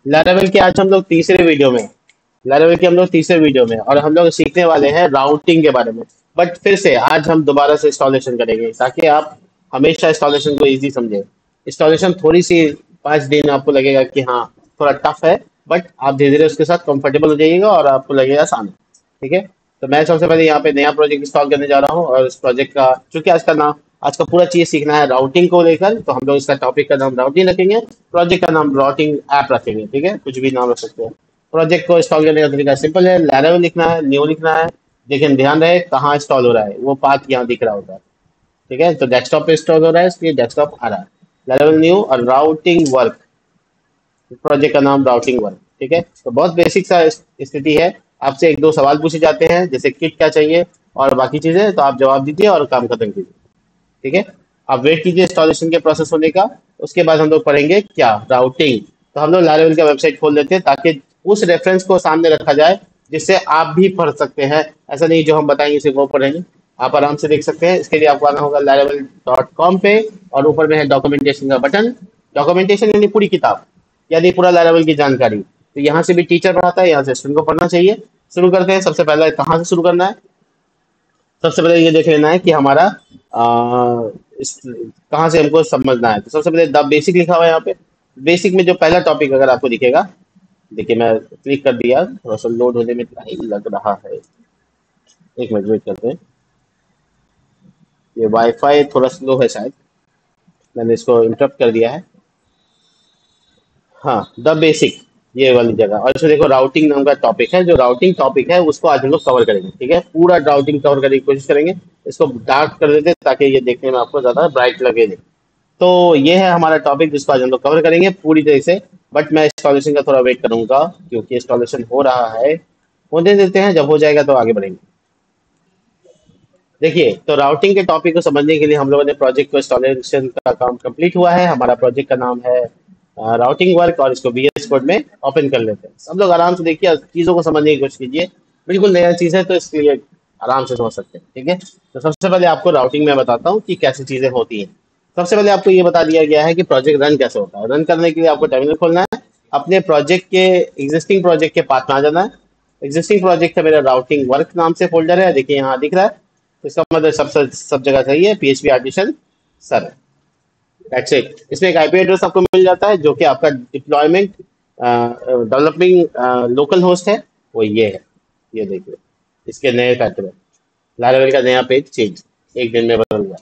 लैरावेल के आज हम लोग तीसरे वीडियो में लैरावेल के हम लोग तीसरे वीडियो में और हम लोग सीखने वाले हैं राउटिंग के बारे में। बट फिर से आज हम दोबारा से इंस्टॉलेशन करेंगे ताकि आप हमेशा इंस्टॉलेशन को इजी समझें। इंस्टॉलेशन थोड़ी सी 5 दिन आपको लगेगा कि हाँ थोड़ा टफ है, बट आप धीरे धीरे उसके साथ कंफर्टेबल हो जाइएगा और आपको लगेगा आसान है। ठीक है, तो मैं सबसे पहले यहाँ पे नया प्रोजेक्ट इंस्टॉल करने जा रहा हूँ और इस प्रोजेक्ट का चूंकि आज का पूरा चीज सीखना है राउटिंग को लेकर, तो हम लोग इसका टॉपिक का नाम राउटिंग रखेंगे, प्रोजेक्ट का नाम राउटिंग ऐप रखेंगे। ठीक है, कुछ भी नाम रख सकते हैं। प्रोजेक्ट को इंस्टॉल करने का तरीका सिंपल है, लैरावेल लिखना है, न्यू लिखना है। लेकिन ध्यान रहे कहाँ इंस्टॉल हो रहा है, वो पाथ यहाँ दिख रहा होता है। ठीक है, तो डेस्कटॉप पे इंस्टॉल हो रहा है इसलिए डेस्कटॉप आ रहा है। लैरावेल न्यू और राउटिंग वर्क, प्रोजेक्ट का नाम राउटिंग वर्क। ठीक है, तो बहुत बेसिक सा स्थिति है। आपसे एक दो सवाल पूछे जाते हैं जैसे किट क्या चाहिए और बाकी चीजें, तो आप जवाब दीजिए और काम खत्म कीजिए। ठीक है, आप वेट कीजिए इंस्टॉलेशन के प्रोसेस होने का। उसके बाद हम लोग पढ़ेंगे क्या, राउटिंग। तो हम लोग लैरावेल का वेबसाइट खोल लेते हैं ताकि उस रेफरेंस को सामने रखा जाए जिससे आप भी पढ़ सकते हैं। ऐसा नहीं जो हम बताएंगे सिर्फ वो पढ़ेंगे, आप आराम से देख सकते हैं। इसके लिए आपको आना होगा laravel.com पे और ऊपर में है डॉक्यूमेंटेशन का बटन। डॉक्यूमेंटेशन यानी पूरी किताब, यानी पूरा लैरावेल की जानकारी। तो यहाँ से भी टीचर पढ़ाता है, यहाँ से स्टूडेंट को पढ़ना चाहिए। शुरू करते हैं। सबसे पहले कहाँ से शुरू करना है, सबसे पहले ये देख लेना है कि हमारा कहाँ से हमको समझना है। तो सबसे पहले द बेसिक लिखा हुआ है यहाँ पे। बेसिक में जो पहला टॉपिक अगर आपको दिखेगा, देखिए मैं क्लिक कर दिया, थोड़ा सा लोड होने में टाइम लग रहा है, एक मिनट वेट करते हैं। ये वाईफाई थोड़ा स्लो है शायद, मैंने इसको इंटरप्ट कर दिया है। हाँ, द बेसिक, ये वाली जगह। और इसमें देखो राउटिंग नाम का टॉपिक है, जो राउटिंग टॉपिक है उसको आज हम लोग कवर करेंगे। ठीक है, पूरा राउटिंग कवर करने की कोशिश करेंगे। इसको डार्क कर देते हैं ताकि ये देखने में आपको ज्यादा ब्राइट लगे नहीं। तो ये है हमारा टॉपिक जिसको आज हम लोग कवर करेंगे पूरी तरह से। बट मैं इंस्टॉलेशन का थोड़ा वेट करूंगा क्योंकि इंस्टॉलेशन हो रहा है। होने देते हैं, जब हो जाएगा तो आगे बढ़ेंगे। देखिए, तो राउटिंग के टॉपिक को समझने के लिए हम लोगों ने प्रोजेक्ट को इंस्टॉलेशन का काम कंप्लीट हुआ है। हमारा प्रोजेक्ट का नाम है राउटिंग वर्क और इसको VS कोड में ओपन कर लेते हैं। सब लोग आराम से देखिए, चीज़ों को समझने की कोशिश कीजिए। बिल्कुल नया चीज़ है तो इसलिए आराम से समझ सकते हैं। ठीक है, तो सबसे पहले आपको राउटिंग में बताता हूँ कि कैसी चीज़ें होती हैं। सबसे पहले आपको ये बता दिया गया है कि प्रोजेक्ट रन कैसे होता है। रन करने के लिए आपको टर्मिनल खोलना है, अपने प्रोजेक्ट के एग्जिस्टिंग प्रोजेक्ट के पाथ में आ जाना है। एग्जिस्टिंग प्रोजेक्ट है मेरा राउटिंग वर्क नाम से फोल्डर है, देखिए यहाँ दिख रहा है। तो इसका मतलब सब जगह सही है, PHP artisan sir. That's it. इसमें एक IP एड्रेस आपको मिल जाता है जो कि आपका डिप्लॉयमेंट डेवलपिंग लोकल होस्ट है, वो ये है। ये देखिए, इसके नए पैटर्न, लैरावेल का नया पेज चेंज एक दिन में बदल हुआ।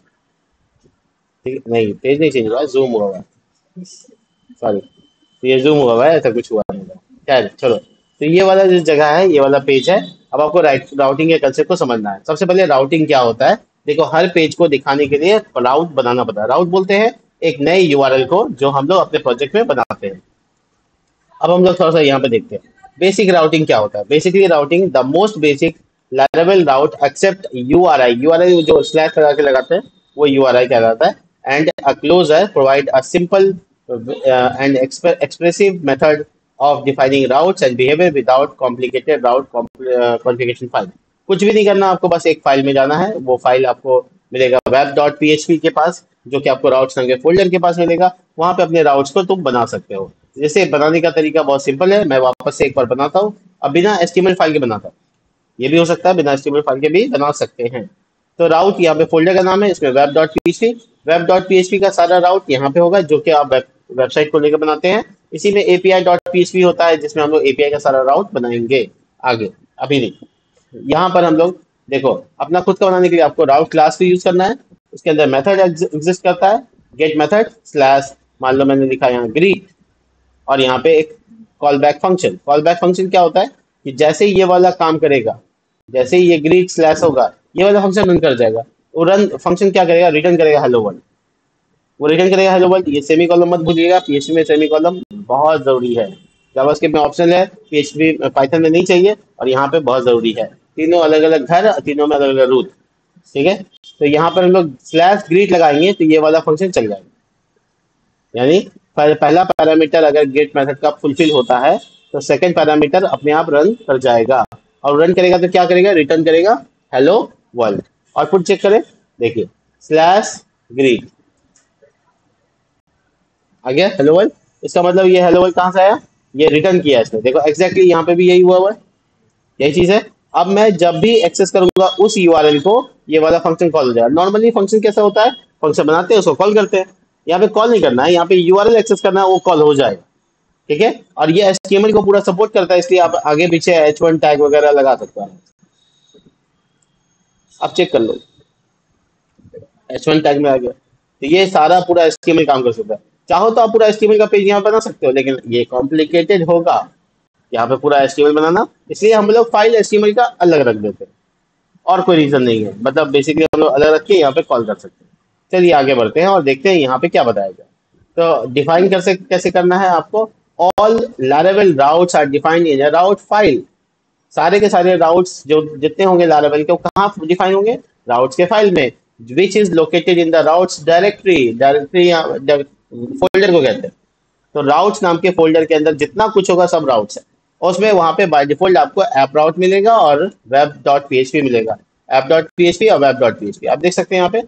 ठीक है, नहीं पेज नहीं चेंज हुआ है, जूम हुआ है, सॉरी। तो ये जूम हुआ है, ऐसा कुछ हुआ नहीं है। खैर चलो, तो ये वाला जो जगह है, ये वाला पेज है। अब आपको राउटिंग के कंसेप्ट को समझना है। सबसे पहले राउटिंग क्या होता है, देखो हर पेज को दिखाने के लिए राउट बनाना पड़ता है। राउट बोलते हैं एक नए URL को जो हम लोग अपने प्रोजेक्ट में बनाते हैं। अब हम लोग थोड़ा सा यहाँ पे देखते हैं बेसिक राउटिंग क्या होता है। Basically routing the most basic Laravel route accept URI जो स्लैश लगा के लगाते हैं वो URI कहलाता है। And a closure provide a simple and expressive method of defining routes and behaviour without complicated route configuration file. कुछ भी नहीं करना, आपको बस एक फाइल में जाना है। वो फाइल आपको मिलेगा web.php के पास, जो कि आपको राउट्स नाम के फोल्डर के पास मिलेगा। वहां पे अपने राउट्स को तुम बना सकते हो। जैसे बनाने का तरीका बहुत सिंपल है, मैं वापस से एक बार बनाता हूँ। अब बिना HTML फाइल के बनाता हूँ, ये भी हो सकता है, बिना HTML फाइल के भी बना सकते हैं। तो राउट यहाँ पे फोल्डर का नाम है, इसमें web.php का सारा राउट यहाँ पे होगा जो कि आप वेबसाइट को लेकर बनाते हैं। इसी में API.php होता है जिसमें हम लोग API का सारा राउट बनाएंगे आगे, अभी नहीं। यहाँ पर हम लोग देखो, अपना खुद का बनाने के लिए आपको राउट क्लास को यूज करना है। उसके अंदर मेथड एग्जिस्ट करता है, गेट मेथड स्लैश, मान लो मैंने लिखा यहाँ ग्रीट, और यहाँ पे एक call back function. Call back function क्या होता है कि जैसे ही ये वाला काम करेगा, जैसे ही ये ग्रीट स्लैश होगा, ये वाला फंक्शन रन कर जाएगा। वो रन फंक्शन क्या करेगा, रिटर्न करेगा हेलो वर्ल्ड। वो रिटर्न करेगा हेलो वर्ल्ड। ये सेमी कॉलम मत भूलिएगा, PHP में सेमी कॉलम बहुत जरूरी है। जावास्क्रिप्ट में ऑप्शन है, PHP पाइथन में नहीं चाहिए, और यहाँ पे बहुत जरूरी है। तीनों अलग अलग घर, तीनों में अलग अलग रूट। ठीक है, तो यहाँ पर हम लोग स्लैश ग्रीट लगाएंगे तो ये वाला फंक्शन चल जाएगा। यानी पहला पैरामीटर अगर गेट मेथड का फुलफिल होता है तो सेकंड पैरामीटर अपने आप रन कर जाएगा। और रन करेगा तो क्या करेगा, रिटर्न करेगा हेलो वर्ल्ड। आउटपुट चेक करें, देखिए स्लैश ग्रीट आ गया हेलो वर्ल्ड। इसका मतलब ये हेलो वर्ल्ड कहाँ से आया, ये रिटर्न किया है इसने, देखो एग्जैक्टली यहाँ पे भी यही हुआ है, यही चीज है। अब मैं जब भी एक्सेस करूंगा उस यूआरएल को, ये वाला फंक्शन कॉल हो जाएगा। नॉर्मली फंक्शन कैसा होता है, फंक्शन बनाते हैं उसको कॉल करते हैं। यहाँ पे कॉल नहीं करना है, यहाँ पे यूआरएल एक्सेस करना है, वो कॉल हो जाएगा। ठीक है, और ये एचटीएमएल को पूरा सपोर्ट करता है, इसलिए आप आगे पीछे H1 टैग वगैरह लगा सकते हैं। आप चेक कर लो, H1 टैग में आ गया, तो ये सारा पूरा एचटीएमएल काम कर सकता है। चाहो तो आप पूरा एचटीएमएल का पेज यहाँ बना सकते हो, लेकिन ये कॉम्प्लिकेटेड होगा यहाँ पे पूरा एचटीएमएल बनाना, इसलिए हम लोग फाइल एचटीएमएल का अलग रख देते हैं। और कोई रीजन नहीं है, मतलब बेसिकली हम लोग अलग रख के यहाँ पे कॉल कर सकते हैं। चलिए आगे बढ़ते हैं और देखते हैं यहाँ पे क्या बताया जाए। तो डिफाइन कर सकते कैसे करना है आपको, all Laravel routes are defined in a route file. सारे के सारे राउट्स जो जितने होंगे लारावेल के, वो कहाँ डिफाइन होंगे, राउट्स के फाइल में, which is located in the routes directory. Directory folder को कहते हैं। तो राउट्स नाम के फोल्डर के अंदर जितना कुछ होगा सब राउट्स है, और उसमें वहां पे बाय डिफॉल्ट आपको ऐप राउट मिलेगा और वेब डॉट पीएचपी मिलेगा। ऐप डॉट पीएचपी और वेब डॉट पीएचपी आप देख सकते हैं, यहाँ पे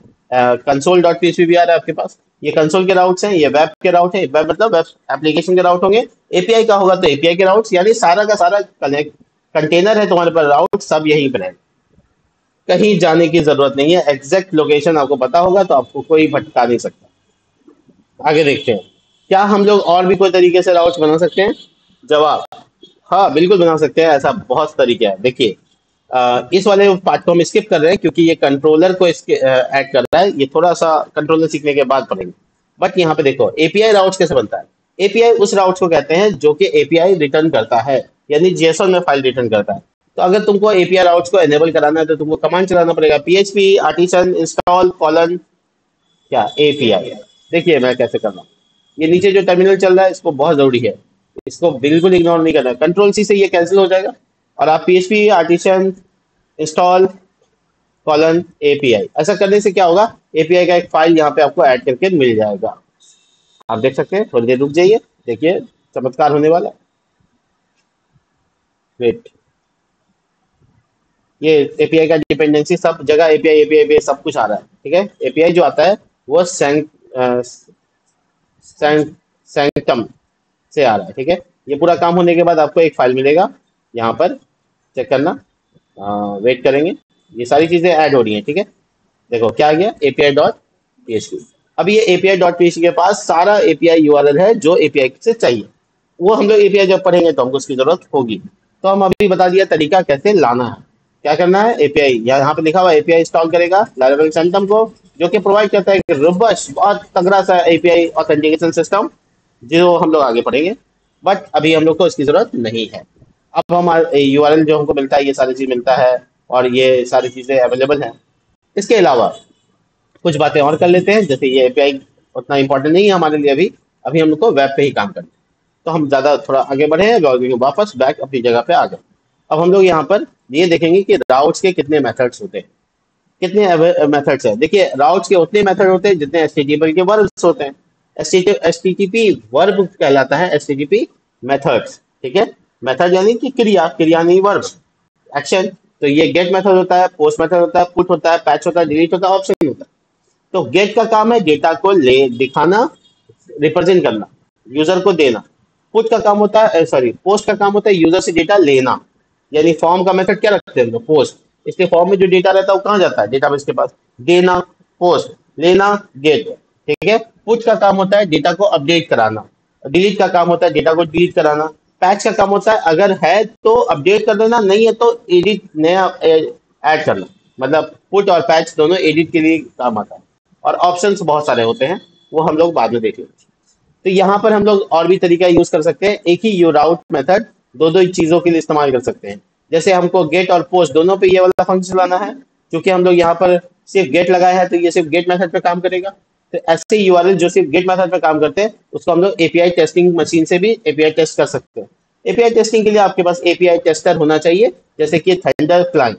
कंसोल डॉट पीएचपी भी आ रहा है आपके पास। ये कंसोल के राउट्स हैं, ये वेब के राउट है, वेब मतलब वेब एप्लीकेशन के राउट होंगे। एपीआई का होगा तो एपीआई के राउट्स, यानी सारा का सारा कनेक्ट कंटेनर है तुम्हारे पास, राउट सब यहीं पर है, कहीं जाने की जरूरत नहीं है। एग्जैक्ट लोकेशन आपको पता होगा तो आपको कोई भटका नहीं सकता। आगे देखते हैं, क्या हम लोग और भी कोई तरीके से राउट्स बना सकते हैं। जवाब, हाँ बिल्कुल बना सकते हैं, ऐसा बहुत तरीके हैं। देखिए इस वाले पार्ट को हम स्किप कर रहे हैं क्योंकि ये कंट्रोलर को इसके ऐड कर रहा है, ये थोड़ा सा कंट्रोलर सीखने के बाद पढ़ेंगे। बट यहाँ पे देखो एपीआई राउट्स कैसे बनता है। एपीआई उस राउट्स को कहते हैं जो कि एपीआई रिटर्न करता है, यानी जेसन में फाइल रिटर्न करता है। तो अगर तुमको एपीआई राउट्स को एनेबल कराना है तो तुमको कमांड चलाना पड़ेगा, php आर्टिसन इंस्टॉल कॉलन क्या एपीआई। देखिए मैं कैसे कर रहा हूँ, ये नीचे जो टर्मिनल चल रहा है इसको बहुत जरूरी है, इसको बिल्कुल इग्नोर नहीं करना है। कंट्रोल सी से ये कैंसिल हो जाएगा और आप php artisan install colon API ऐसा करने से क्या होगा, एपीआई का एक फाइल यहाँ पे आपको ऐड करके मिल जाएगा। आप देख सकते हैं, थोड़ी देर रुक जाइए, देखिए चमत्कार होने वाला है। वेट, ये एपीआई का डिपेंडेंसी सब जगह एपीआई एपीआई एपीआई सब कुछ आ रहा है। ठीक है, एपीआई जो आता है वो सैंक्टम से आ रहा है। ठीक है, ये पूरा काम होने के बाद आपको एक फाइल मिलेगा, यहाँ पर चेक करना, वेट करेंगे, ये सारी चीजें ऐड हो रही हैं। ठीक है, देखो क्या आ गया, एपीआई डॉट पीएचपी। अब ये एपीआई डॉट पीएचपी के पास सारा एपीआई यूआरएल है जो एपीआई से चाहिए, वो हम लोग एपीआई जब पढ़ेंगे तो हमको उसकी जरूरत होगी। तो हम अभी बता दिया तरीका कैसे लाना है। क्या करना है, एपीआई यहाँ पे लिखा हुआ एपीआई इंस्टॉल करेगा लारावेल सेंटम को, जो कि प्रोवाइड करता है एक रोबस्ट बहुत तगड़ा सा एपीआई ऑथेंटिकेशन सिस्टम, जो हम लोग आगे पढ़ेंगे। बट अभी हम लोग को इसकी जरूरत नहीं है। अब हम यूआरएल जो हमको मिलता है, ये सारी चीज मिलता है और ये सारी चीजें अवेलेबल हैं। इसके अलावा कुछ बातें और कर लेते हैं, जैसे ये एपीआई उतना इंपॉर्टेंट नहीं है हमारे लिए अभी, अभी हम लोग को वेब पे ही काम करना है। तो हम ज्यादा थोड़ा आगे बढ़े हैं, वापस बैक अपनी जगह पे आ गए। अब हम लोग यहाँ पर ये देखेंगे कि राउट्स के कितने मेथड्स होते हैं, कितने मेथड्स हैं। देखिए राउट्स के उतने मेथड होते हैं जितने एचटीटीपी के वर्ब्स होते हैं। एचटीटीपी वर्ब कहलाता है, एचटीटीपी मेथड्स। ठीक है, मेथड यानी कि क्रिया, क्रिया नहीं वर्ब, एक्शन। तो ये गेट मेथड होता है, पोस्ट मेथड होता है, पुट होता है, पैच होता है, डिलीट होता है, ऑप्शन होता है। तो गेट का काम है डेटा को ले दिखाना, रिप्रेजेंट करना, यूजर को देना। पुट का काम होता है, सॉरी पोस्ट का काम होता है यूजर से डेटा लेना, यानी फॉर्म का मेथड क्या रखते हैं हम लोग, पोस्ट। इसलिए फॉर्म में जो डेटा रहता है वो कहाँ जाता है, डेटाबेस के पास। देना पोस्ट, लेना गेट। ठीक है, पुट का काम होता है डेटा को अपडेट कराना, डिलीट का काम होता है डेटा को डिलीट कराना, पैच का काम होता है अगर है तो अपडेट कर देना, नहीं है तो एडिट नया ऐड करना। मतलब पुट और पैच दोनों एडिट के लिए काम आता है। और ऑप्शंस बहुत सारे होते हैं, वो हम लोग बाद में देखेंगे। तो यहाँ पर हम लोग और भी तरीका यूज कर सकते हैं, एक ही यू राउट मेथड दो दो चीजों के लिए इस्तेमाल कर सकते हैं। जैसे हमको गेट और पोस्ट दोनों पे ये वाला फंक्शन चलाना है, क्योंकि हम लोग यहाँ पर सिर्फ गेट लगाया है तो ये सिर्फ गेट मेथड पे काम करेगा। तो ऐसे यूआरएल जो सिर्फ गेट मेथड पे काम करते हैं उसको हम लोग एपीआई टेस्टिंग मशीन से भी एपीआई टेस्ट कर सकते हैं। एपीआई टेस्टिंग के लिए आपके पास एपीआई टेस्टर होना चाहिए, जैसे कि थंडर क्लाइंट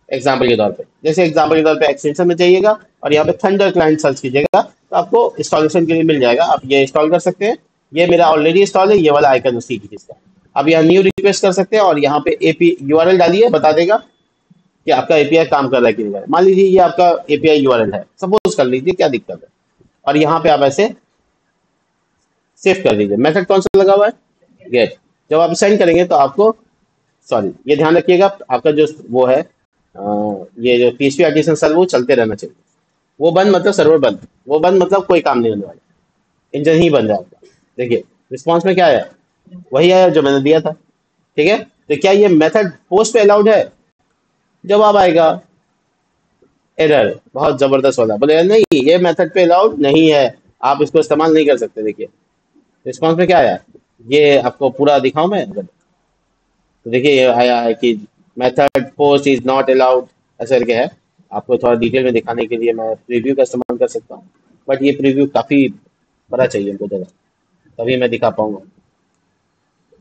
एग्जाम्पल के तौर पे, जैसे एग्जाम्पल के तौर पे एक्सटेंशन में चाहिएगा और यहाँ पे थंडर क्लाइंट सर्च कीजिएगा तो आपको इंस्टॉलेशन के लिए मिल जाएगा, आप ये इंस्टॉल कर सकते हैं। ये मेरा ऑलरेडी इंस्टॉल है, ये वाला आइकन उसी की चीज का। अब यहाँ न्यू रिक्वेस्ट कर सकते हैं और यहाँ पे एपी यूआरएल डालिए, बता देगा कि आपका एपीआई काम कर रहा है कि नहीं कर रहा है। मान लीजिए ये आपका एपीआई यूआरएल है, सपोज कर लीजिए, क्या दिक्कत है। और यहाँ पे आप ऐसे शिफ्ट कर दीजिए, मेथड कौन सा लगा हुआ है, गेट। जब आप सेंड करेंगे तो आपको, सॉरी ये ध्यान रखिएगा, आपका जो वो है ये जो पीएचपी आर्टिसन सर्वर वो चलते रहना चाहिए। वो बंद मतलब सर्वर बंद, वो बंद मतलब कोई काम नहीं होने वाला, इंजन ही बन जाएगा। देखिए रिस्पॉन्स में क्या आया, वही आया जो मैंने दिया था। ठीक है, तो क्या ये मेथड पोस्ट पे अलाउड है? जवाब आएगा एरर, बहुत जबरदस्त वाला, बोले नहीं ये मेथड पे अलाउड नहीं है, आप इसको इस्तेमाल नहीं कर सकते। देखिए रिस्पॉन्स में क्या आया, ये आपको पूरा दिखाऊं मैं अगर, तो देखिए ये आया है कि method post is not allowed, ऐसा करके है। आपको थोड़ा डिटेल में दिखाने के लिए मैं प्रीव्यू का इस्तेमाल कर सकता हूँ, बट ये प्रीव्यू काफी बड़ा चाहिए हमको जगह, तभी मैं दिखा पाऊंगा।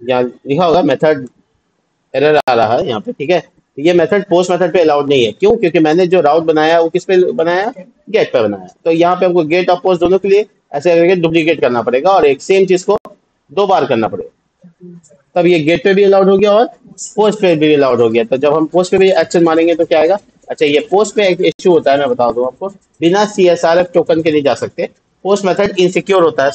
यहाँ लिखा होगा मेथड एरर आ रहा है यहाँ पे, ठीक है। तो ये मेथड पोस्ट मेथड पे अलाउड नहीं है, क्यों? क्योंकि मैंने जो राउट बनाया है वो किस पे बनाया है, गेट पे बनाया है। तो यहाँ पे हमको गेट और पोस्ट दोनों के लिए ऐसे करके डुप्लीकेट करना पड़ेगा और एक सेम चीज को दो बार करना पड़ेगा, तब ये गेट पे भी अलाउड हो गया और पोस्ट पे भी अलाउड हो गया। तो जब हम पोस्ट पे भी एक्शन मारेंगे तो क्या आएगा, अच्छा ये पोस्ट पे एक इश्यू होता है, मैं बता दूं आपको, बिना सीएसआरएफ टोकन के नहीं जा सकते। पोस्ट मेथड इनसिक्योर होता है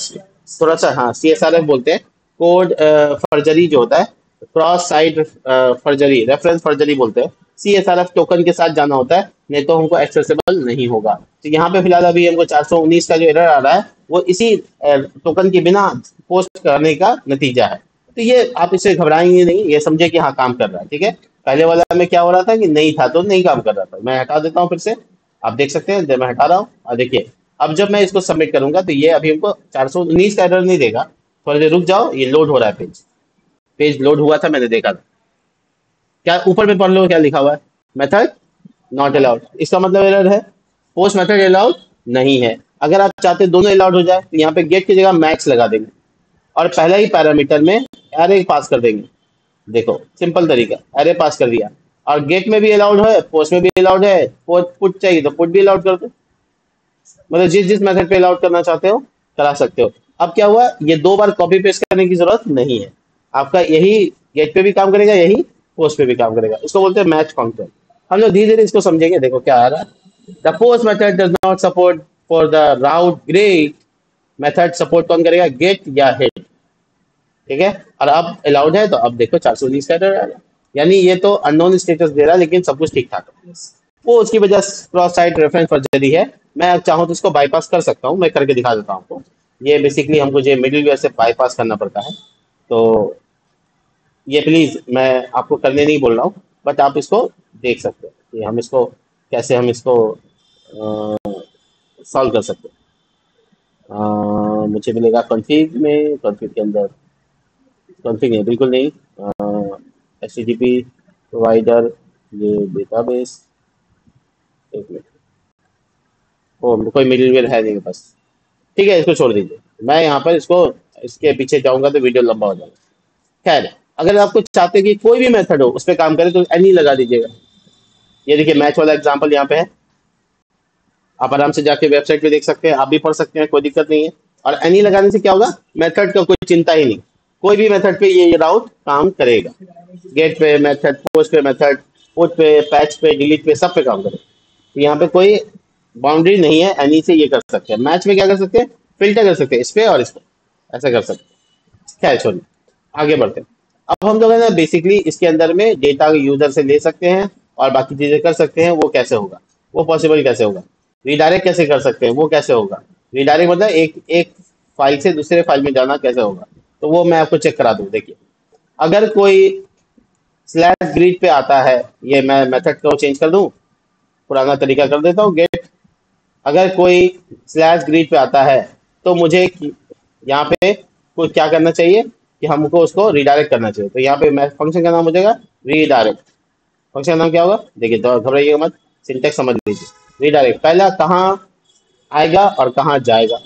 थोड़ा सा, हाँ सीएसआरएफ बोलते हैं, कोड फर्जरी जो होता है, cross site forgery, reference forgery बोलते हैं। सीएसआरएफ टोकन के साथ जाना होता है, नहीं तो हमको एक्सेसिबल नहीं होगा। तो यहाँ पे फिलहाल अभी हमको 419 का जो एरर आ रहा है वो इसी टोकन के बिना पोस्ट करने का नतीजा है। तो ये आप इससे घबराएंगे नहीं, ये समझे कि हाँ काम कर रहा है, ठीक है। पहले वाला में क्या हो रहा था कि नहीं था तो नहीं काम कर रहा था, मैं हटा देता हूँ फिर से, आप देख सकते हैं मैं हटा रहा हूँ और देखिए अब जब मैं इसको सबमिट करूंगा तो ये अभी हमको 419 का एरर नहीं देगा। थोड़ी देर रुक जाओ, ये लोड हो रहा है, पेज पेज लोड हुआ था, मैंने देखा था। क्या ऊपर में पढ़ लो क्या लिखा हुआ है, मेथड नॉट अलाउड, इसका मतलब एरर है, पोस्ट मेथड अलाउड नहीं है। अगर आप चाहते हैं दोनों अलाउड हो जाए तो यहाँ पे गेट की जगह मैक्स लगा देंगे और पहले ही पैरामीटर में एरे पास कर देंगे। देखो सिंपल तरीका, एरे पास कर दिया और गेट में भी अलाउड है, पोस्ट में भी अलाउड है, पुट चाहिए तो पुट भी अलाउड कर दो। मतलब जिस जिस मेथड पे अलाउड करना चाहते हो करा सकते हो। अब क्या हुआ, ये दो बार कॉपी पेस्ट करने की जरूरत नहीं है, आपका यही गेट पे भी काम करेगा, यही पोस्ट पे भी काम करेगा। इसको बोलते हैं मैच फंक्शन। हम लोग धीरे धीरे इसको समझेंगे। देखो क्या आ रहा है, the post method does not support for the route great method, support कौन करेगा, गेट या हेड, ठीक है। और अब अलाउड है तो अब देखो 419 का error आ रहा है, यानी ये तो अननोन स्टेटस दे रहा है लेकिन सब कुछ ठीक ठाक है। वो उसकी वजह क्रॉस साइट रेफरेंस फर्जरी है। मैं चाहूँ तो इसको बाईपास कर सकता हूँ, मैं करके दिखा देता हूँ आपको। ये बेसिकली हमको जो मिडिलवेयर से बाईपास करना पड़ता है, तो ये प्लीज मैं आपको करने नहीं बोल रहा हूँ, बट आप इसको देख सकते हो कि हम इसको कैसे हम इसको सॉल्व कर सकते हैं। मुझे मिलेगा कॉन्फ़िग में, कॉन्फ़िग के अंदर, कॉन्फ़िग नहीं बिल्कुल नहीं, H T T P provider, ये डेटाबेस, एक मिनट, ओ कोई मिडिलवेयर है नहीं मेरे पास, ठीक है इसको छोड़ दीजिए। मैं यहाँ पर इसको, इसके पीछे जाऊंगा तो वीडियो लंबा हो जाएगा। खैर, अगर आपको चाहते हैं कि कोई भी मेथड हो उस पर काम करे तो एनी लगा दीजिएगा। ये देखिए मैच वाला एग्जांपल यहाँ पे है, आप आराम से जाके वेबसाइट पे देख सकते हैं, आप भी पढ़ सकते हैं, कोई दिक्कत नहीं है। और एनी लगाने से क्या होगा, मेथड का कोई चिंता ही नहीं, कोई भी मेथड पे ये राउट काम करेगा। गेट पे मेथड, पोस्ट पे मेथड, पुट पे, पैच पे, डिलीट पे, सब पे काम करेगा। तो यहाँ पे कोई बाउंड्री नहीं है, एनी से ये कर सकते हैं। मैच में क्या कर सकते हैं, फिल्टर कर सकते हैं इस पे और इस पे, ऐसा कर सकते हैं। क्या छोड़िए, आगे बढ़ते हैं। अब हम लोग है ना बेसिकली इसके अंदर में डेटा यूजर से ले सकते हैं और बाकी चीजें कर सकते हैं। वो कैसे होगा, वो पॉसिबल कैसे होगा, रिडायरेक्ट कैसे कर सकते हैं, वो कैसे होगा, रिडायरेक्ट मतलब एक एक फाइल से दूसरे फाइल में जाना कैसे होगा, तो वो मैं आपको चेक करा दूं। देखिए अगर कोई स्लैश ग्रीड पे आता है, ये मैं मेथड को चेंज कर दूं, पुराना तरीका कर देता हूँ गेट। अगर कोई स्लैश ग्रीड पे आता है तो मुझे यहाँ पे कोई क्या करना चाहिए कि हमको उसको रिडायरेक्ट करना चाहिए। तो यहाँ पे मैं फंक्शन का नाम हो जाएगा रीडायरेक्ट। फंक्शन का नाम क्या होगा, देखिए तो घबराइएगा मत, सिंटेक्स समझ लीजिए। रीडायरेक्ट पहला कहाँ आएगा और कहाँ जाएगा।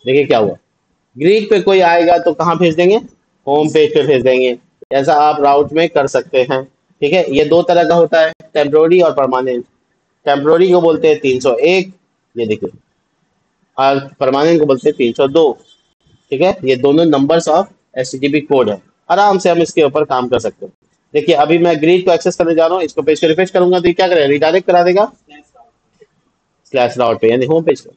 देखिए क्या हुआ, ग्रीक पे कोई आएगा तो कहाँ भेज देंगे, होम पेज पे भेज देंगे। ऐसा आप राउट में कर सकते हैं, ठीक है। ये दो तरह का होता है, टेम्प्रोरी और परमानेंट। टेम्प्रोरी को बोलते हैं 301, ये देखिए, और परमानेंट को बोलते हैं 302, ठीक है। ये दोनों नंबर्स ऑफ एचटीटीपी कोड है, आराम से हम इसके ऊपर काम कर सकते हैं। देखिए अभी मैं ग्रीड को एक्सेस करने जा रहा हूँ, इसको पेज को रिफ्रेश करूंगा तो ये क्या करेगा, रिडायरेक्ट करा देगा स्लैश राउट पे, यानी होम पेज पे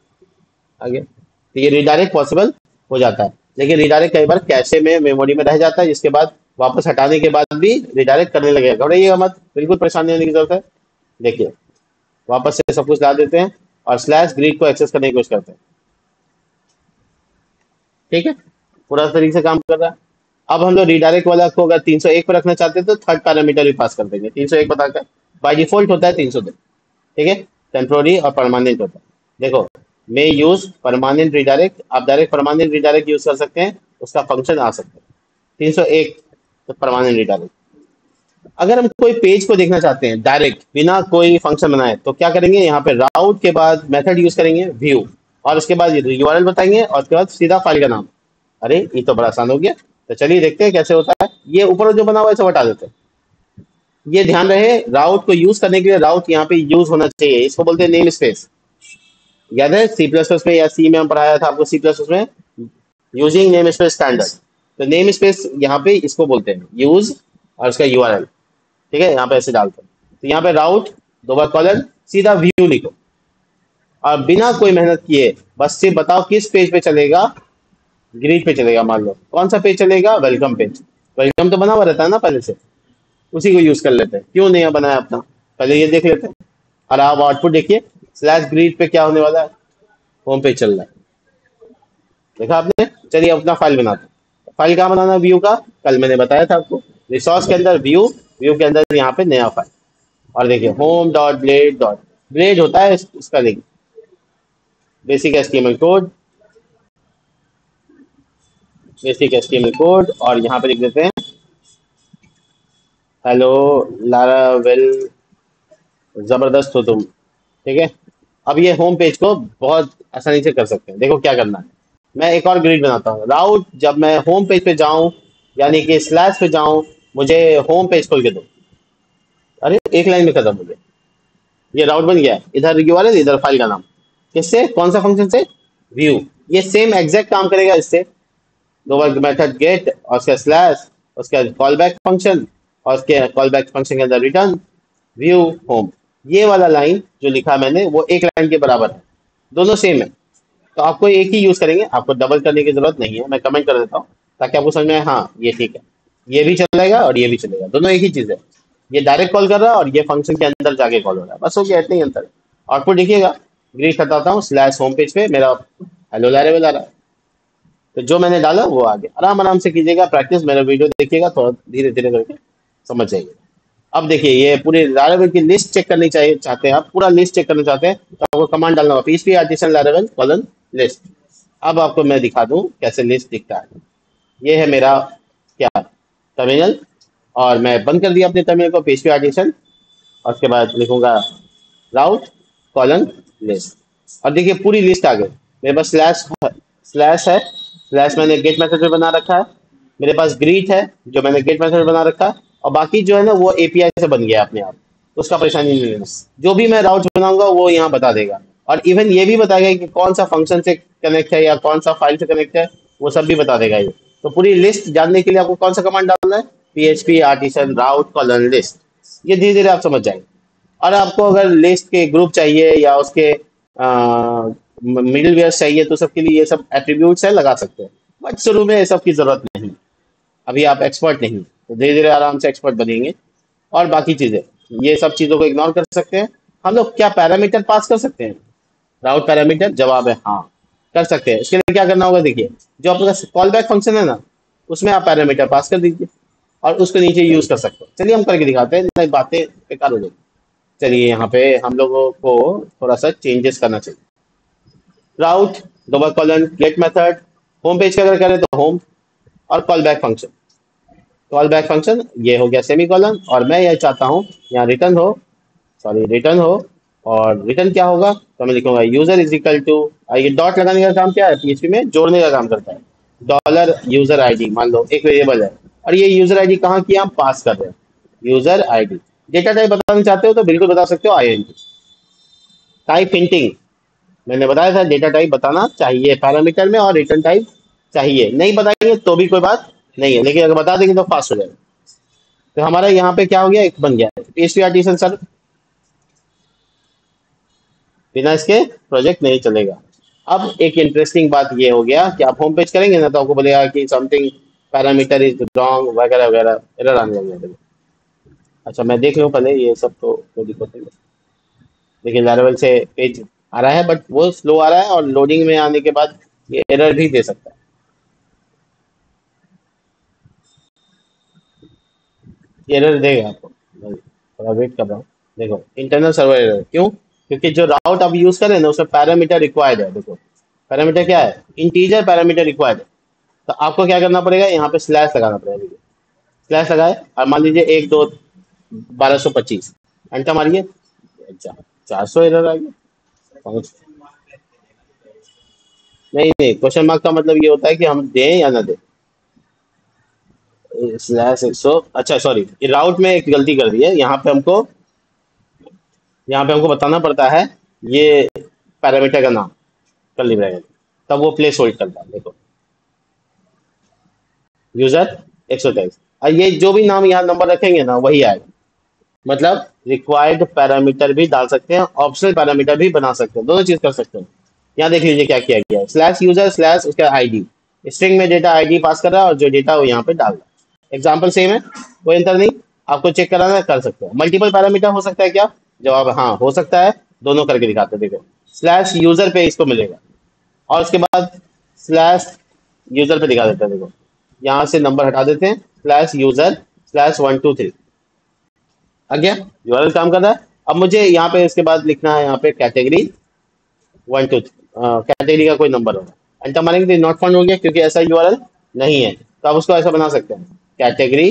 आगे। तो ये रिडायरेक्ट पॉसिबल हो जाता है। लेकिन रिडायरेक्ट कई बार कैशे में मेमोरी में रह जाता है, जिसके बाद वापस हटाने के बाद भी रिडायरेक्ट करने लगेगा। घबराइएगा मत, बिल्कुल परेशानी होने की जरूरत है। देखिए वापस से सब कुछ ला देते हैं और स्लैश ग्रीड को एक्सेस करने की कोशिश करते हैं। ठीक है, पूरा तरीके से काम कर रहा है। अब हम लोग रिडायरेक्ट वाला को अगर 301 पर रखना चाहते हैं तो थर्ड पैरामीटर भी पास कर देंगे। 301 बताकर बाय डिफॉल्ट होता है 302। ठीक है, टेम्पोररी और परमानेंट होता है। देखो, मे यूज परमानेंट रिडायरेक्ट, आप डायरेक्ट परमानेंट रिडायरेक्ट यूज कर सकते हैं, उसका फंक्शन आ सकता है। 301 तो परमानेंट रिडायरेक्ट। अगर हम कोई पेज को देखना चाहते हैं डायरेक्ट बिना कोई फंक्शन बनाए तो क्या करेंगे, यहाँ पे राउट के बाद मेथड यूज करेंगे व्यू, और उसके बाद यूआरएल बताएंगे और उसके बाद सीधा फाइल का नाम। अरे ये तो बड़ा आसान हो गया। तो चलिए देखते हैं कैसे होता है। ये ऊपर जो बना हुआ है इसे हटा देते हैं। ये ध्यान रहे, राउट को यूज करने के लिए राउट यहाँ पे यूज होना चाहिए, इसको बोलते हैं नेम स्पेस। याद है सी प्लस प्लस में या सी में हम पढ़ाया था आपको, सी प्लस प्लस में यूजिंग नेम स्पेस स्टैंडर्ड। तो नेम स्पेस यहाँ पे इसको बोलते हैं यूज, और उसका यूआरएल। ठीक है, यहाँ पे ऐसे डालते हैं। तो यहाँ पे राउट, दो बार कॉलन, सीधा व्यू लिखो और बिना कोई मेहनत किए बस सिर्फ बताओ किस पेज पे चलेगा। ग्रीड पे चलेगा। मान लो कौन सा पेज चलेगा, वेलकम पेज। वेलकम तो बना हुआ रहता है ना पहले से, उसी को यूज कर लेते हैं। क्यों नहीं बनाया अपना, पहले ये देख लेते हैं। और आप आउटपुट देखिए, स्लैश ग्रीड पे क्या होने वाला है, होम पेज चल रहा है। देखा आपने। चलिए अपना फाइल बनाते हैं। फाइल कहाँ बनाना, व्यू का, कल मैंने बताया था आपको, रिसोर्स के अंदर व्यू, व्यू के अंदर यहाँ पे नया फाइल। और देखिए home dot blade dot, blade होता है इसका link, basic HTML code, basic HTML code. और यहाँ पे लिख देते हैं हेलो लारा वेल, जबरदस्त हो तुम। ठीक है, अब ये होम पेज को बहुत आसानी से कर सकते हैं। देखो क्या करना है, मैं एक और ग्रिड बनाता हूँ। राउट जब मैं होम पेज पे जाऊं, यानी कि स्लैश पे जाऊं, मुझे होम पेज खोल के दो। अरे एक लाइन में खत्म हो गया, ये राउट बन गया। इधर यूआरएल, इधर फाइल का नाम। किससे, कौन सा फंक्शन से, व्यू। ये सेम एग्जैक्ट काम करेगा इससे। दो बार मेथड गेट और उसका स्लैश, उसका कॉल बैक फंक्शन, और उसके कॉल बैक फंक्शन के अंदर रिटर्न व्यू होम। ये वाला लाइन जो लिखा मैंने वो एक लाइन के बराबर है, दोनों सेम है। तो आपको एक ही यूज करेंगे, आपको डबल करने की जरूरत नहीं है। मैं कमेंट कर देता हूँ ताकि आपको समझ में आए, हाँ ये ठीक है, ये भी चलेगा और ये भी चलेगा, दोनों एक ही चीज है। ये डायरेक्ट कॉल कर रहा है और ये फंक्शन के अंदर जाके कॉल हो रहा है, बस हो गया, इतना ही अंतर है। आउटपुट देखिएगा, ग्रीट हटाता हूँ, स्लैश होम पेज पे मेरा हेलो लारेवल आ रहा है। तो जो मैंने डाला वो आ गया। आराम आराम से कीजिएगा प्रैक्टिस, मेरा वीडियो देखिएगा, थोड़ा धीरे धीरे करके समझ जाइए। अब देखिए ये पूरे लारेवल की लिस्ट चेक करनी चाहिए, चाहते हैं आप पूरा लिस्ट चेक करना चाहते हैं तो आपको कमांड डालना होगा पीएचपी आर्टिसन लारेवल कॉलन लिस्ट। अब आपको मैं दिखा दूं कैसे लिस्ट दिखता है। ये है मेरा क्या, टर्मिनल। और मैं बंद कर दिया अपने टर्मिनल को, पीएचपी आर्टिसन, और उसके बाद लिखूंगा राउट कॉलन लिस्ट। और देखिए पूरी लिस्ट आ गई। मेरे पास स्लैश, स्लैश है, स्लैश मैंने गेट मेथड में बना रखा है। मेरे पास ग्रीट है जो मैंने गेट मेथड में बना रखा है। और बाकी जो है ना वो एपीआई से बन गया अपने आप, उसका परेशानी नहीं है। जो भी मैं राउट बनाऊंगा वो यहाँ बता देगा, और इवन ये भी बताएगा कि कौन सा फंक्शन से कनेक्ट है या कौन सा फाइल से कनेक्ट है, वो सब भी बता देगा ये। तो पूरी लिस्ट जानने के लिए आपको कौन सा कमांड डालना है, पीएचपी आर्टिसन राउट कॉलन लिस्ट। ये धीरे धीरे आप समझ जाएंगे। और आपको अगर लिस्ट के ग्रुप चाहिए या उसके मिडिल वेयर चाहिए तो सबके लिए ये सब एट्रीब्यूट्स है, लगा सकते हैं। बट शुरू में ये सब की जरूरत नहीं, अभी आप एक्सपर्ट नहीं, तो धीरे धीरे आराम से एक्सपर्ट बनेंगे। और बाकी चीजें, ये सब चीजों को इग्नोर कर सकते हैं। हम लोग क्या पैरामीटर पास कर सकते हैं, राउट पैरामीटर, जवाब है हाँ कर सकते हैं। इसके लिए क्या करना होगा, देखिए जो आपका कॉल बैक फंक्शन है ना, उसमें आप पैरामीटर पास कर दीजिए और उसको नीचे यूज कर सकते हैं। चलिए हम करके दिखाते हैं, नहीं बातें बेकार हो जाएगी। चलिए यहाँ पे हम लोगों को थोड़ा सा चेंजेस करना चाहिए। Route, double colon, get method, home page का अगर करें तो होम, और call back function. Call back function ये हो गया सेमी कॉलन, और मैं ये चाहता हूँ यहाँ रिटर्न हो, सॉरी रिटर्न हो। और रिटर्न क्या होगा, तो मैं लिखूंगा यूजर इज इक्वल टू, ये डॉट लगाने का काम क्या है, पीएचपी में जोड़ने का काम करता है। डॉलर यूजर आईडी, मान लो एक वेरिएबल है, और ये यूजर आईडी कहाँ की आप पास कर रहे हैं, यूजर आईडी। डेटा टाइप बताना चाहते हो तो बिल्कुल बता सकते हो, आईएनटी। टाइप हिंटिंग, मैंने बताया था डेटा टाइप बताना चाहिए पैरामीटर में, और रिटर्न टाइप चाहिए। नहीं बताएंगे तो भी कोई बात नहीं है, लेकिन अगर बता देंगे तो फास्ट हो जाएगा। तो हमारा यहाँ पे क्या हो गया, एक बन गया है पीएचपी आर्टिसन। सर बिना इसके प्रोजेक्ट नहीं चलेगा। अब एक इंटरेस्टिंग बात ये हो गया कि आप होम पेज करेंगे ना तो आपको बोलेगा कि समथिंग पैरामीटर इज रॉन्ग वगैरह वगैरह, एरर आने लग जाएगा। अच्छा मैं देख लूँ पहले, ये सब तो कोई दिक्कत नहीं है। देखिए लैरावेल से पेज आ रहा है बट वो स्लो आ रहा है, और लोडिंग में आने के बाद ये एरर भी दे सकता है। ये एरर देगा आपको, मैं थोड़ा वेट कर रहा हूँ। देखो इंटरनल सर्वर एरर क्यों? क्योंकि जो राउट आप यूज करें ना उसमें पैरामीटर रिक्वायर्ड है। देखो पैरामीटर क्या है, इंटीजर पैरामीटर रिक्वायर्ड है। तो आपको क्या करना पड़ेगा, यहाँ पे स्लैश लगाना पड़ेगा। देखिए स्लैश लगाए और मान लीजिए 1 2 1225 एंटर मारिए, 400 एरर आ गया। नहीं नहीं, क्वेश्चन मार्क का मतलब ये होता है कि हम दें या ना दें। स्लैश 100, अच्छा सॉरी, ये राउट में एक गलती कर दी है। यहाँ पे हमको बताना पड़ता है ये पैरामीटर का नाम कर ली ब्रैकेट, तब वो प्लेस होल्ड करता है। देखो यूजर 123, और ये जो भी नाम यहाँ नंबर रखेंगे ना वही आएगा। मतलब रिक्वायर्ड पैरामीटर भी डाल सकते हैं, ऑप्शनल पैरामीटर भी बना सकते हैं, दोनों चीज कर सकते हैं। यहाँ देख लीजिए क्या किया गया है, स्लैश यूजर स्लैश उसका आईडी, स्ट्रिंग में डेटा आईडी पास कर रहा है और जो डेटा वो यहाँ पे डाल रहा है। एग्जाम्पल सेम है, कोई अंतर नहीं। आपको चेक कराना है कर सकते हो। मल्टीपल पैरामीटर हो सकता है क्या? जवाब हाँ हो सकता है। दोनों करके दिखाते हैं। देखो स्लैश यूजर पे इसको मिलेगा, और उसके बाद स्लैश यूजर पे दिखा देते हैं। देखो यहाँ से नंबर हटा देते हैं, स्लैश यूजर स्लैश 123 आ गया, यूआरएल काम कर रहा है। अब मुझे यहाँ पे इसके बाद लिखना है, यहाँ पे कैटेगरी 1 2 कैटेगरी का कोई नंबर होगा, एंटर मारेंगे तो नॉट फाउंड हो गया क्योंकि ऐसा यूआरएल नहीं है। तो आप उसको ऐसा बना सकते हैं, कैटेगरी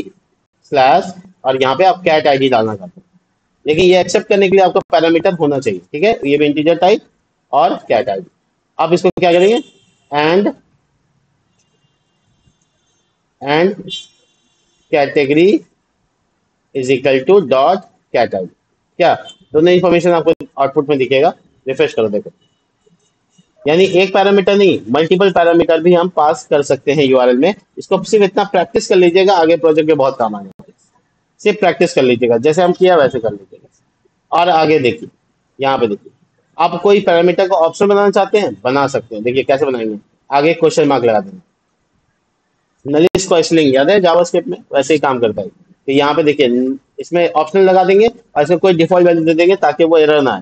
स्लैश, और यहाँ पे आप कैट आईडी डालना चाहते हैं। लेकिन ये एक्सेप्ट करने के लिए आपका पैरामीटर होना चाहिए, ठीक है, ये भी इंटीजर टाइप और कैट आईडी। आप इसको क्या करेंगे, and and category is equal to dot cat ID. क्या दोनों इन्फॉर्मेशन आपको आउटपुट में दिखेगा? रिफ्रेश करो देखो। यानी एक पैरामीटर नहीं, मल्टीपल पैरामीटर भी हम पास कर सकते हैं यूआरएल में। इसको सिर्फ इतना प्रैक्टिस कर लीजिएगा, आगे प्रोजेक्ट में बहुत काम आएगा। सिर्फ प्रैक्टिस कर लीजिएगा, जैसे हम किया वैसे कर लीजिएगा। और आगे देखिए, यहाँ पे देखिए, आप कोई पैरामीटर को ऑप्शन बनाना चाहते हैं, बना सकते हैं। देखिए कैसे बनाएंगे, आगे क्वेश्चन मार्क लगा देंगे। नलिस को स्ट्रिंग याद है जावास्क्रिप्ट में, वैसे ही काम करता है। तो यहाँ पे देखिए इसमें ऑप्शनल लगा देंगे और इसमें कोई डिफॉल्ट वैल्यू दे देंगे ताकि वो एरर ना आए।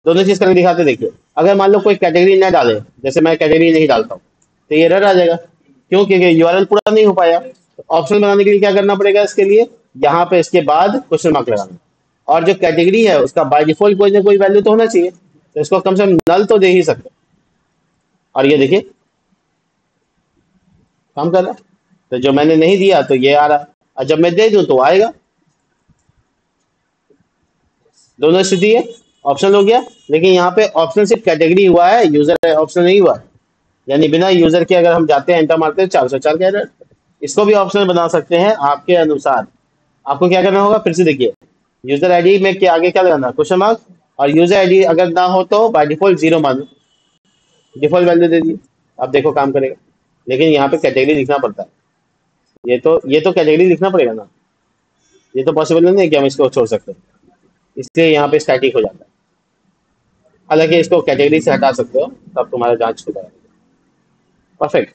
दोनों चीज करके दिखाते, देखिए अगर मान लो कोई कैटेगरी ना डाले, जैसे मैं कैटेगरी नहीं डालता हूँ, तो ये एरर आ जाएगा। क्यों? क्योंकि यूआरएल पूरा नहीं हो पाया। तो ऑप्शन बनाने के लिए क्या करना पड़ेगा, इसके लिए यहाँ पे इसके बाद क्वेश्चन मार्क लगाना, और जो कैटेगरी है उसका बाय डिफॉल्ट कोई ना कोई वैल्यू तो होना चाहिए, तो इसको कम से कम नल तो दे ही सकते हैं। और ये देखिए काम कर रहा है। तो जो मैंने नहीं दिया तो ये आ रहा है, और जब मैं दे दूं तो आएगा। दोनों स्थिति है, ऑप्शन हो गया। लेकिन यहाँ पे ऑप्शन सिर्फ कैटेगरी हुआ है, यूजर ऑप्शन नहीं हुआ है। यानी बिना यूजर के अगर हम जाते हैं एंटर मारते हैं 404 का एरर। इसको भी ऑप्शनल बना सकते हैं आपके अनुसार। आपको क्या करना होगा, फिर से देखिए, यूजर आईडी में के आगे क्या लगाना, क्वेश्चन मार्क, और यूजर आईडी अगर ना हो तो बाय डिफॉल्ट जीरो मान, डिफॉल्ट वैल्यू दे दिए। अब देखो काम करेगा। लेकिन यहाँ पे कैटेगरी लिखना पड़ता है, ये तो कैटेगरी लिखना पड़ेगा ना। ये तो पॉसिबल नहीं है कि हम इसको छोड़ सकते हैं, इसलिए यहाँ पे स्टैटिक हो जाता है। हालांकि इसको कैटेगरी से हटा सकते हो, तब तुम्हारा जांच हो जाएगा। परफेक्ट।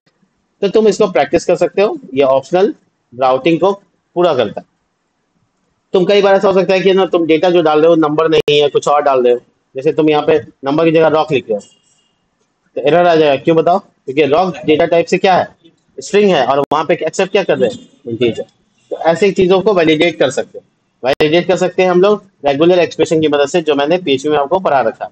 तो तुम इसको प्रैक्टिस कर सकते हो, ये ऑप्शनल राउटिंग को पूरा करता है। तुम कई बार ऐसा हो सकता है कि ना तुम डेटा जो डाल रहे हो नंबर नहीं है, कुछ और डाल रहे हो। जैसे तुम यहाँ पे नंबर की जगह रॉक लिख रहे हो, तो एरर आ जाएगा। क्यों बताओ? क्योंकि रॉक डेटा टाइप से क्या है, स्ट्रिंग है, और वहां पे एक्सेप्ट क्या कर रहे हैं, इंटीजर। तो ऐसी चीजों को वैलिडेट कर सकते हैं। वैलिडेट कर सकते हैं हम लोग रेगुलर एक्सप्रेशन की मदद से, जो मैंने पीएचपी में आपको पढ़ा रखा है।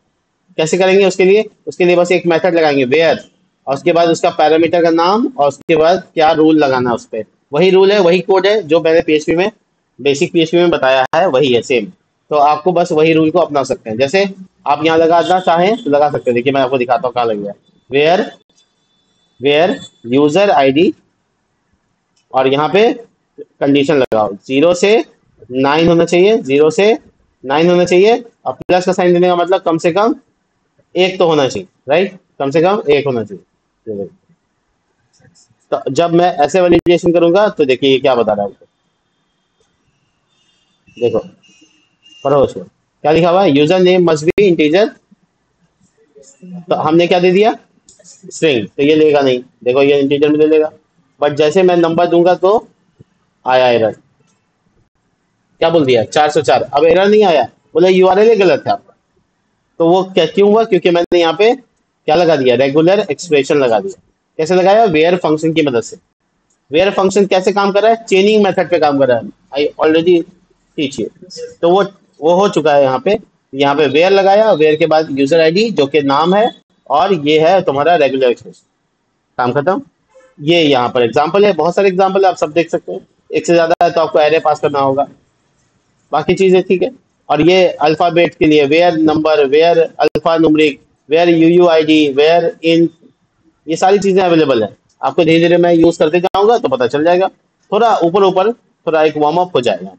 कैसे करेंगे उसके लिए बस एक मेथड लगाएंगे वेयर, और उसके बाद उसका पैरामीटर का नाम, और उसके बाद क्या रूल लगाना है उस पर। वही रूल है, वही कोड है जो मैंने पीएचपी में, बेसिक पीएचपी में बताया है, वही है सेम। तो आपको बस वही रूल को अपना सकते हैं। जैसे आप यहाँ लगाना चाहें तो लगा सकते हैं। देखिए मैं आपको दिखाता हूँ कहाँ लग गया। वेयर वेयर यूजर आईडी, और यहाँ पे कंडीशन लगाओ, 0 से 9 होना चाहिए, 0 से 9 होना चाहिए। और प्लस का साइन देने का मतलब कम से कम एक तो होना चाहिए, राइट, कम से कम एक होना चाहिए। तो जब मैं ऐसे वैलिडेशन करूंगा तो देखिए ये क्या बता रहा है आपको। देखो पढ़ो उसको, क्या लिखा हुआ है, user name must be integer, तो हमने क्या दे दिया, स्ट्रिंग, तो ये लेगा नहीं, देखो ये इंटीजर में ले लेगा। बट जैसे मैं नंबर दूंगा तो आया एरर, क्या बोल दिया 404, अब एरर नहीं आया, बोला यूआरएल गलत है आपका। तो वो क्या क्यों हुआ, क्योंकि मैंने यहाँ पे क्या लगा दिया, रेगुलर एक्सप्रेशन लगा दिया। कैसे लगाया, वेयर फंक्शन की मदद से। वेयर फंक्शन कैसे काम कर रहा है, चेनिंग मेथड पे काम कर रहा है, आई ऑलरेडी टीच यू। तो वो हो चुका है यहाँ पे। यहाँ पे वेयर लगाया, वेयर के बाद यूजर आईडी जो कि नाम है, और ये है तुम्हारा रेगुलर एक्सप्रेशन, काम खत्म। ये यहाँ पर एग्जाम्पल है, बहुत सारे एग्जाम्पल है, आप सब देख सकते हैं। एक से ज्यादा है तो आपको एरे पास करना होगा, बाकी चीजें ठीक है। और ये अल्फाबेट के लिए where number, where alpha numeric, where UUID, where in, ये सारी चीजें अवेलेबल है। आपको धीरे धीरे मैं यूज करते जाऊंगा तो पता चल जाएगा, थोड़ा ऊपर ऊपर थोड़ा एक वार्म अप हो जाएगा।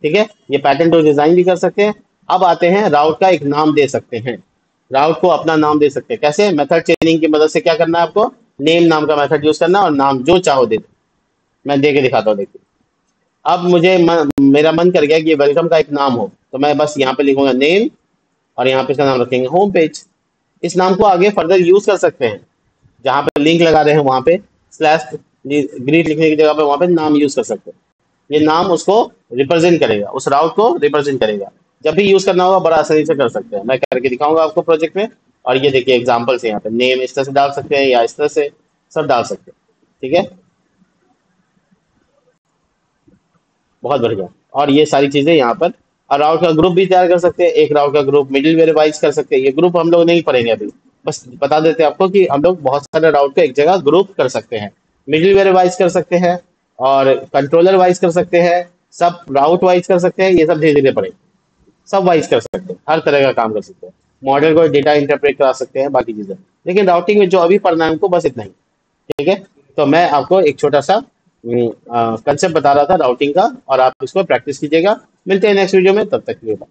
ठीक है, ये पैटर्न टू डिजाइन भी कर सकते हैं। अब आते हैं राउट का एक नाम दे सकते हैं, राउट को अपना नाम दे सकते हैं कैसे, मेथड चेनिंग की मदद से। क्या करना है आपको, नेम नाम का मेथड यूज करना है और नाम जो चाहो दे दो। मैं दे के दिखाता हूँ, देखिए। अब मेरा मन कर गया कि ये वेलकम का एक नाम हो, तो मैं बस यहाँ पे लिखूंगा नेम, और यहाँ पे इसका नाम रखेंगे होम पेज। इस नाम को आगे फर्दर यूज कर सकते हैं, जहाँ पे लिंक लगा रहे हैं वहां पे स्लैश ग्रीट लिखने की जगह पे वहां पे नाम यूज कर सकते हैं। ये नाम उसको रिप्रेजेंट करेगा, उस राउट को रिप्रेजेंट करेगा। जब भी यूज करना होगा बड़ा आसानी से कर सकते हैं, मैं करके दिखाऊंगा आपको प्रोजेक्ट में। और ये देखिए एग्जांपल्स है, यहाँ पे नेम इस तरह से डाल सकते हैं या इस तरह से, सब डाल सकते हैं। ठीक है, बहुत बढ़िया। और ये सारी चीजें यहाँ पर, और राउट का ग्रुप भी तैयार कर सकते हैं, एक राउट का ग्रुप मिडिल वेयर वाइज कर सकते हैं। ये ग्रुप हम लोग नहीं पढ़ेंगे अभी, बस बता देते हैं आपको कि हम लोग बहुत सारे राउट को एक जगह ग्रुप कर सकते हैं, मिडिल वेयर वाइज कर सकते हैं, और कंट्रोलर वाइज कर सकते हैं, सब राउट वाइज कर सकते हैं। ये सब धीरे धीरे पढ़ेंगे, सब वाइज कर सकते हैं, हर तरह का काम कर सकते हैं। मॉडल को डेटा इंटरप्रेट करा सकते हैं, बाकी चीजें। लेकिन राउटिंग में जो अभी पढ़ना है हमको, बस इतना ही। ठीक है, तो मैं आपको एक छोटा सा कंसेप्ट बता रहा था राउटिंग का, और आप इसको प्रैक्टिस कीजिएगा। मिलते हैं नेक्स्ट वीडियो में, तब तक के लिए bye।